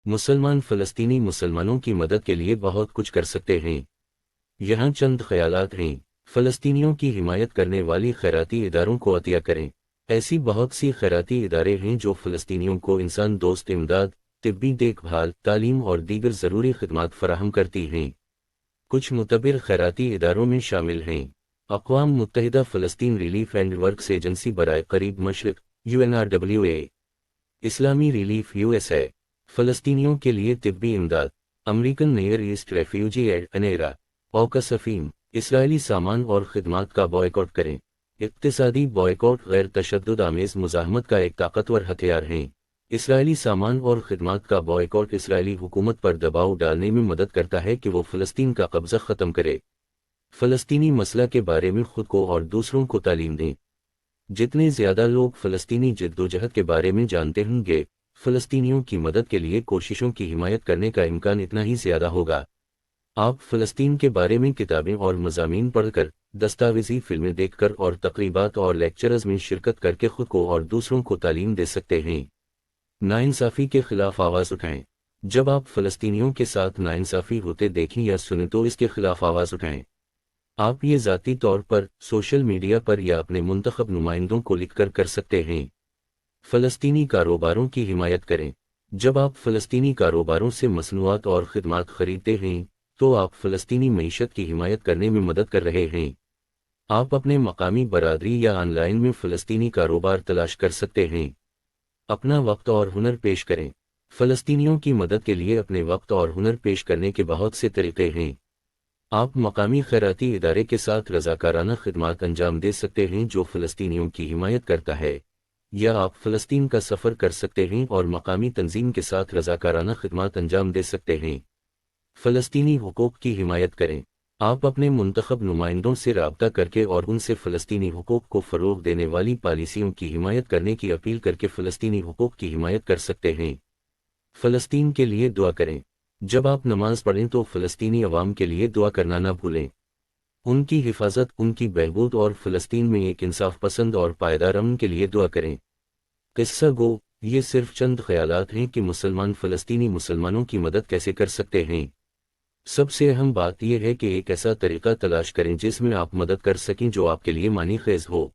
مسلمان فلسطینی مسلمانوں کی مدد کے لیے بہت کچھ کر سکتے ہیں۔ یہاں چند خیالات ہیں۔ فلسطینیوں کی حمایت کرنے والی خیراتی اداروں کو عطیہ کریں۔ ایسی بہت سی خیراتی ادارے ہیں جو فلسطینیوں کو انسان دوست امداد، طبی دیکھ بھال، تعلیم اور دیگر ضروری خدمات فراہم کرتی ہیں۔ کچھ معتبر خیراتی اداروں میں شامل ہیں: اقوام متحدہ فلسطین ریلیف اینڈ ورکس ایجنسی برائے قریب مشرق UNRWA، اسلامی ریلیف USA، فلسطینیوں کے لیے طبی امداد، American Near East refugee aid ANERA, Oxfam. اسرائیلی سامان اور خدمات کا بائیکاٹ کریں۔ اقتصادی بائیکاٹ غیر تشدد آمیز مزاحمت کا ایک طاقتور ہتھیار ہے۔ اسرائیلی سامان اور خدمات کا بائیکاٹ اسرائیلی حکومت پر دباؤ ڈالنے میں مدد کرتا ہے کہ وہ فلسطین کا قبضہ ختم کرے۔ فلسطینی مسئلہ کے بارے میں خود کو اور دوسروں کو تعلیم دیں۔ جتنے زیادہ لوگ فلسطینی جدوجہد کے بارے میں جانتے ہوں گے، فلسطینیوں کی مدد کے لیے کوششوں کی حمایت کرنے کا امکان اتنا ہی زیادہ ہوگا۔ آپ فلسطین کے بارے میں کتابیں اور مضامین پڑھ کر، دستاویزی فلمیں دیکھ کر اور تقریبات اور لیکچرز میں شرکت کر کے خود کو اور دوسروں کو تعلیم دے سکتے ہیں۔ ناانصافی کے خلاف آواز اٹھائیں۔ جب آپ فلسطینیوں کے ساتھ ناانصافی ہوتے دیکھیں یا سنیں تو اس کے خلاف آواز اٹھائیں۔ آپ یہ ذاتی طور پر، سوشل میڈیا پر یا اپنے منتخب نمائندوں کو لکھ کر کر سکتے ہیں۔ فلسطینی کاروباروں کی حمایت کریں۔ جب آپ فلسطینی کاروباروں سے مصنوعات اور خدمات خریدتے ہیں تو آپ فلسطینی معیشت کی حمایت کرنے میں مدد کر رہے ہیں۔ آپ اپنے مقامی برادری یا آن لائن میں فلسطینی کاروبار تلاش کر سکتے ہیں۔ اپنا وقت اور ہنر پیش کریں۔ فلسطینیوں کی مدد کے لیے اپنے وقت اور ہنر پیش کرنے کے بہت سے طریقے ہیں۔ آپ مقامی خیراتی ادارے کے ساتھ رضاکارانہ خدمات انجام دے سکتے ہیں جو فلسطینیوں کی حمایت کرتا ہے، یا آپ فلسطین کا سفر کر سکتے ہیں اور مقامی تنظیم کے ساتھ رضاکارانہ خدمات انجام دے سکتے ہیں۔ فلسطینی حقوق کی حمایت کریں۔ آپ اپنے منتخب نمائندوں سے رابطہ کر کے اور ان سے فلسطینی حقوق کو فروغ دینے والی پالیسیوں کی حمایت کرنے کی اپیل کر کے فلسطینی حقوق کی حمایت کر سکتے ہیں۔ فلسطین کے لیے دعا کریں۔ جب آپ نماز پڑھیں تو فلسطینی عوام کے لیے دعا کرنا نہ بھولیں۔ ان کی حفاظت، ان کی بہبود اور فلسطین میں ایک انصاف پسند اور پائیدار امن کے لیے دعا کریں۔ قصہ گو، یہ صرف چند خیالات ہیں کہ مسلمان فلسطینی مسلمانوں کی مدد کیسے کر سکتے ہیں۔ سب سے اہم بات یہ ہے کہ ایک ایسا طریقہ تلاش کریں جس میں آپ مدد کر سکیں جو آپ کے لیے معنی خیز ہو۔